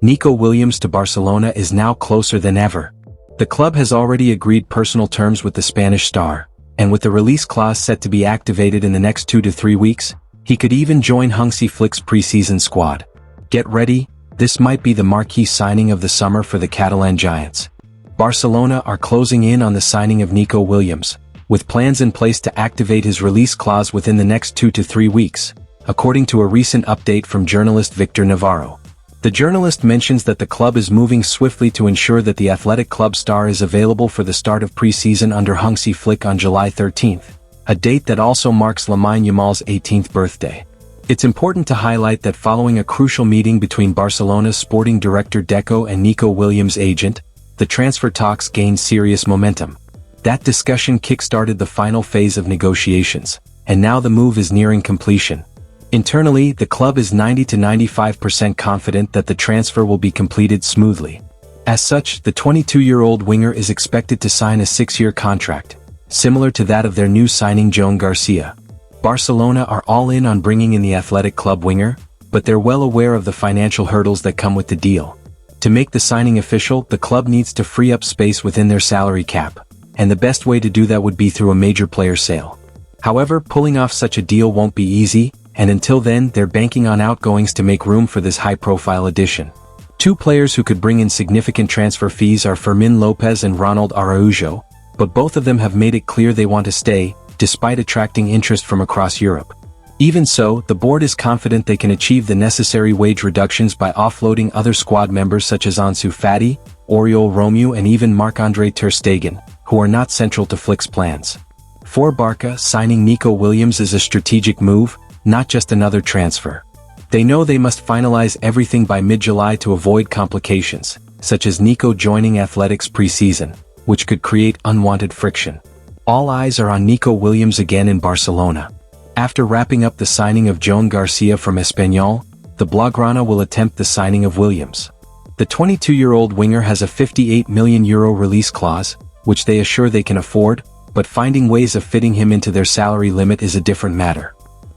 Nico Williams to Barcelona is now closer than ever. The club has already agreed personal terms with the Spanish star, and with the release clause set to be activated in the next 2 to 3 weeks, he could even join Hansi Flick's preseason squad. Get ready, this might be the marquee signing of the summer for the Catalan Giants. Barcelona are closing in on the signing of Nico Williams, with plans in place to activate his release clause within the next 2 to 3 weeks, according to a recent update from journalist Victor Navarro. The journalist mentions that the club is moving swiftly to ensure that the athletic club star is available for the start of preseason under Hansi Flick on July 13th, a date that also marks Lamine Yamal's 18th birthday. It's important to highlight that following a crucial meeting between Barcelona's sporting director Deco and Nico Williams' agent, the transfer talks gained serious momentum. That discussion kick-started the final phase of negotiations, and now the move is nearing completion. Internally, the club is 90 to 95% confident that the transfer will be completed smoothly. As such, the 22-year-old winger is expected to sign a 6-year contract, similar to that of their new signing Joan Garcia. Barcelona are all in on bringing in the athletic club winger, but they're well aware of the financial hurdles that come with the deal. To make the signing official, the club needs to free up space within their salary cap, and the best way to do that would be through a major player sale. However, pulling off such a deal won't be easy, and until then they're banking on outgoings to make room for this high-profile addition. Two players who could bring in significant transfer fees are Fermin Lopez and Ronald Araujo, but both of them have made it clear they want to stay, despite attracting interest from across Europe. Even so, the board is confident they can achieve the necessary wage reductions by offloading other squad members such as Ansu Fati, Oriol Romeu and even Marc-Andre ter Stegen, who are not central to Flick's plans. For Barca, signing Nico Williams is a strategic move, not just another transfer. They know they must finalize everything by mid-July to avoid complications, such as Nico joining Athletics preseason, which could create unwanted friction. All eyes are on Nico Williams again in Barcelona. After wrapping up the signing of Joan Garcia from Espanyol, the Blaugrana will attempt the signing of Williams. The 22-year-old winger has a €58 million release clause, which they assure they can afford, but finding ways of fitting him into their salary limit is a different matter.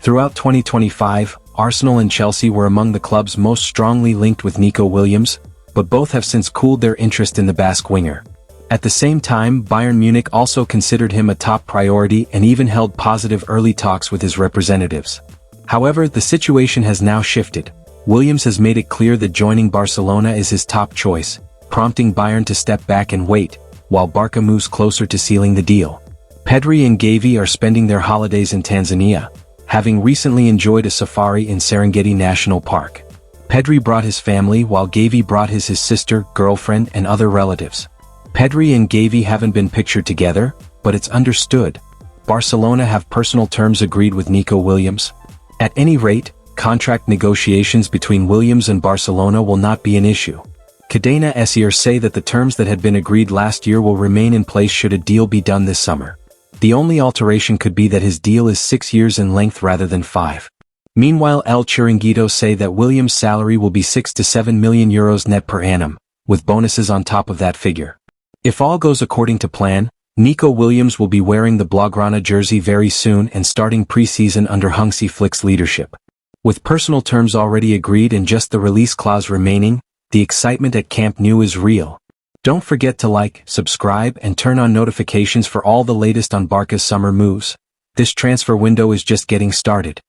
Throughout 2025, Arsenal and Chelsea were among the clubs most strongly linked with Nico Williams, but both have since cooled their interest in the Basque winger. At the same time, Bayern Munich also considered him a top priority and even held positive early talks with his representatives. However, the situation has now shifted. Williams has made it clear that joining Barcelona is his top choice, prompting Bayern to step back and wait, while Barca moves closer to sealing the deal. Pedri and Gavi are spending their holidays in Tanzania, having recently enjoyed a safari in Serengeti National Park. Pedri brought his family while Gavi brought his sister, girlfriend and other relatives. Pedri and Gavi haven't been pictured together, but it's understood. Barcelona have personal terms agreed with Nico Williams. At any rate, contract negotiations between Williams and Barcelona will not be an issue. Cadena SER say that the terms that had been agreed last year will remain in place should a deal be done this summer. The only alteration could be that his deal is 6 years in length rather than 5. Meanwhile, El Chiringuito say that Williams' salary will be €6 to €7 million net per annum, with bonuses on top of that figure. If all goes according to plan, Nico Williams will be wearing the Blaugrana jersey very soon and starting preseason under Hansi Flick's leadership. With personal terms already agreed and just the release clause remaining, the excitement at Camp Nou is real. Don't forget to like, subscribe and turn on notifications for all the latest on Barca's summer moves. This transfer window is just getting started.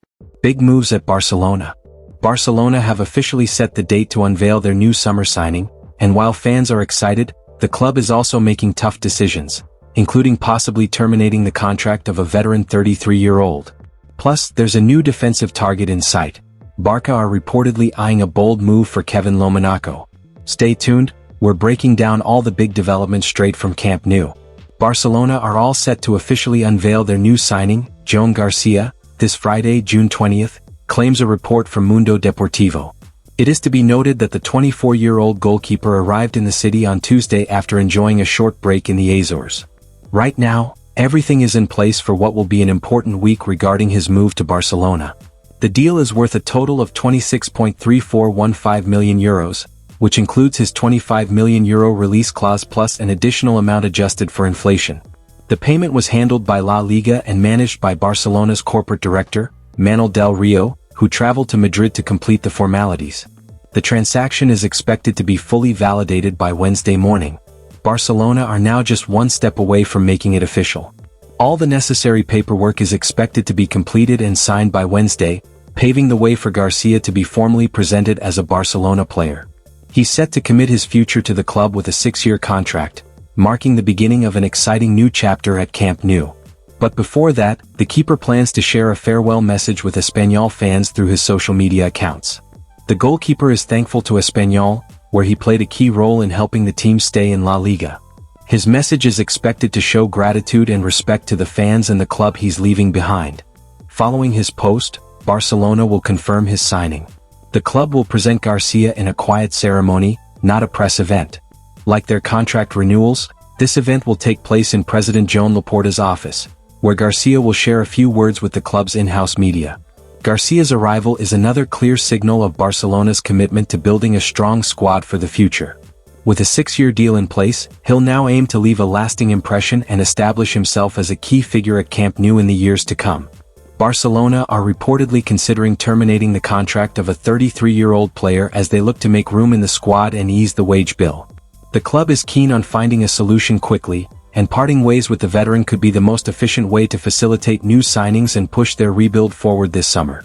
Big moves at Barcelona. Barcelona have officially set the date to unveil their new summer signing, and while fans are excited, the club is also making tough decisions, including possibly terminating the contract of a veteran 33-year-old. Plus, there's a new defensive target in sight. Barca are reportedly eyeing a bold move for Kevin Lanaco. Stay tuned, we're breaking down all the big developments straight from Camp Nou. Barcelona are all set to officially unveil their new signing, Joan Garcia, this Friday, June 20th, claims a report from Mundo Deportivo. It is to be noted that the 24-year-old goalkeeper arrived in the city on Tuesday after enjoying a short break in the Azores. Right now, everything is in place for what will be an important week regarding his move to Barcelona. The deal is worth a total of €26.3415 million, which includes his €25 million release clause plus an additional amount adjusted for inflation. The payment was handled by La Liga and managed by Barcelona's corporate director, Manuel Del Rio, who traveled to Madrid to complete the formalities. The transaction is expected to be fully validated by Wednesday morning. Barcelona are now just one step away from making it official. All the necessary paperwork is expected to be completed and signed by Wednesday, paving the way for Garcia to be formally presented as a Barcelona player. He's set to commit his future to the club with a 6-year contract, marking the beginning of an exciting new chapter at Camp Nou. But before that, the keeper plans to share a farewell message with Espanyol fans through his social media accounts. The goalkeeper is thankful to Espanyol, where he played a key role in helping the team stay in La Liga. His message is expected to show gratitude and respect to the fans and the club he's leaving behind. Following his post, Barcelona will confirm his signing. The club will present Garcia in a quiet ceremony, not a press event. Like their contract renewals, this event will take place in President Joan Laporta's office, where Garcia will share a few words with the club's in-house media. Garcia's arrival is another clear signal of Barcelona's commitment to building a strong squad for the future. With a 6-year deal in place, he'll now aim to leave a lasting impression and establish himself as a key figure at Camp Nou in the years to come. Barcelona are reportedly considering terminating the contract of a 33-year-old player as they look to make room in the squad and ease the wage bill. The club is keen on finding a solution quickly, and parting ways with the veteran could be the most efficient way to facilitate new signings and push their rebuild forward this summer.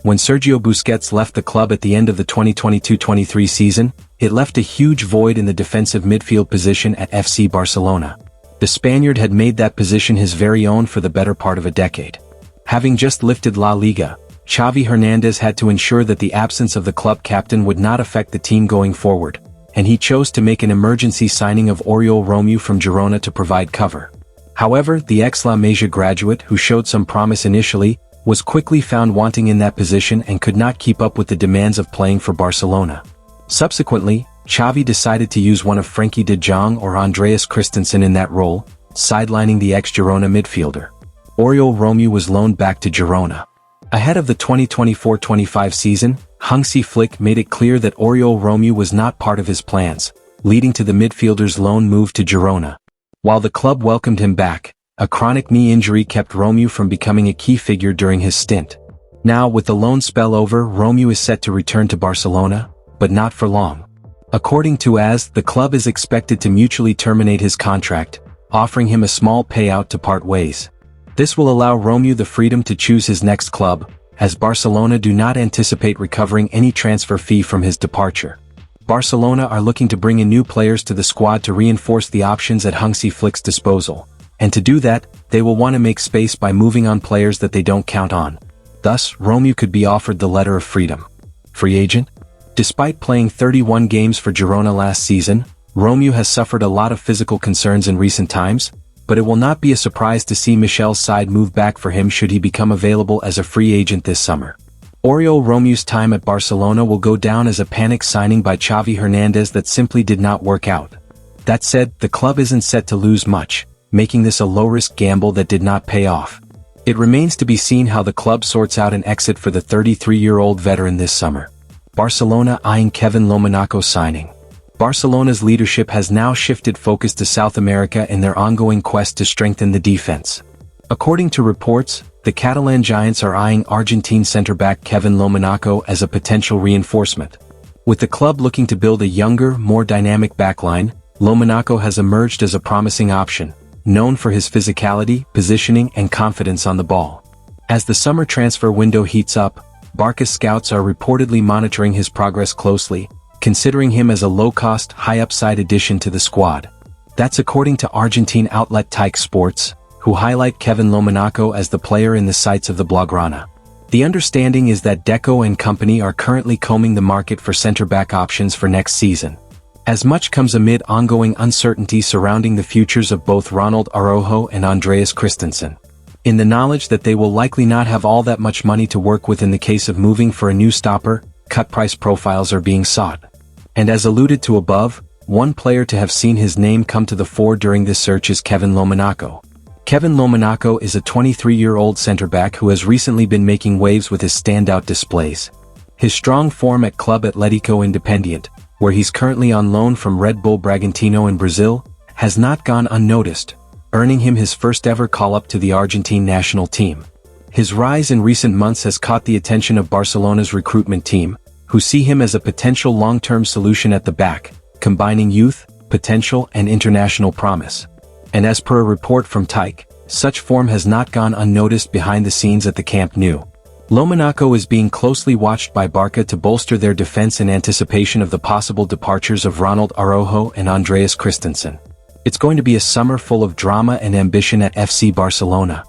When Sergio Busquets left the club at the end of the 2022-23 season, it left a huge void in the defensive midfield position at FC Barcelona. The Spaniard had made that position his very own for the better part of a decade. Having just lifted La Liga, Xavi Hernandez had to ensure that the absence of the club captain would not affect the team going forward, and he chose to make an emergency signing of Oriol Romeu from Girona to provide cover. However, the ex-La Masia graduate, who showed some promise initially, was quickly found wanting in that position and could not keep up with the demands of playing for Barcelona. Subsequently, Xavi decided to use one of Frenkie de Jong or Andreas Christensen in that role, sidelining the ex-Girona midfielder. Oriol Romeu was loaned back to Girona. Ahead of the 2024-25 season, Hansi Flick made it clear that Oriol Romeu was not part of his plans, leading to the midfielder's loan move to Girona. While the club welcomed him back, a chronic knee injury kept Romeu from becoming a key figure during his stint. Now, with the loan spell over, Romeu is set to return to Barcelona, but not for long. According to AS, the club is expected to mutually terminate his contract, offering him a small payout to part ways. This will allow Romeu the freedom to choose his next club, as Barcelona do not anticipate recovering any transfer fee from his departure. Barcelona are looking to bring in new players to the squad to reinforce the options at Hansi Flick's disposal, and to do that, they will want to make space by moving on players that they don't count on. Thus, Romeu could be offered the letter of freedom. Free agent? Despite playing 31 games for Girona last season, Romeu has suffered a lot of physical concerns in recent times, but it will not be a surprise to see Michel's side move back for him should he become available as a free agent this summer. Oriol Romeu's time at Barcelona will go down as a panic signing by Xavi Hernandez that simply did not work out. That said, the club isn't set to lose much, making this a low-risk gamble that did not pay off. It remains to be seen how the club sorts out an exit for the 33-year-old veteran this summer. Barcelona eyeing Kevin Lanaco signing. Barcelona's leadership has now shifted focus to South America in their ongoing quest to strengthen the defense. According to reports, the Catalan Giants are eyeing Argentine center-back Kevin Lanaco as a potential reinforcement. With the club looking to build a younger, more dynamic backline, Lanaco has emerged as a promising option, known for his physicality, positioning, and confidence on the ball. As the summer transfer window heats up, Barca scouts are reportedly monitoring his progress closely, considering him as a low-cost, high-upside addition to the squad. That's according to Argentine outlet Tike Sports, who highlight Kevin Lanaco as the player in the sights of the Blaugrana. The understanding is that Deco and company are currently combing the market for center-back options for next season. As much comes amid ongoing uncertainty surrounding the futures of both Ronald Araujo and Andreas Christensen. In the knowledge that they will likely not have all that much money to work with in the case of moving for a new stopper, cut-price profiles are being sought. And as alluded to above, one player to have seen his name come to the fore during this search is Kevin Lanaco. Kevin Lanaco is a 23-year-old center-back who has recently been making waves with his standout displays. His strong form at Club Atlético Independiente, where he's currently on loan from Red Bull Bragantino in Brazil, has not gone unnoticed, earning him his first-ever call-up to the Argentine national team. His rise in recent months has caught the attention of Barcelona's recruitment team, who see him as a potential long-term solution at the back, combining youth, potential and international promise. And as per a report from Tyke, such form has not gone unnoticed behind the scenes at the Camp Nou. Lanaco is being closely watched by Barça to bolster their defense in anticipation of the possible departures of Ronald Araujo and Andreas Christensen. It's going to be a summer full of drama and ambition at FC Barcelona.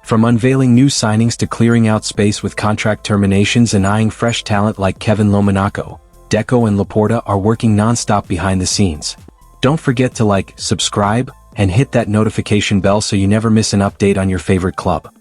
From unveiling new signings to clearing out space with contract terminations and eyeing fresh talent like Kevin Lanaco, Deco and Laporta are working non-stop behind the scenes. Don't forget to like, subscribe, and hit that notification bell so you never miss an update on your favorite club.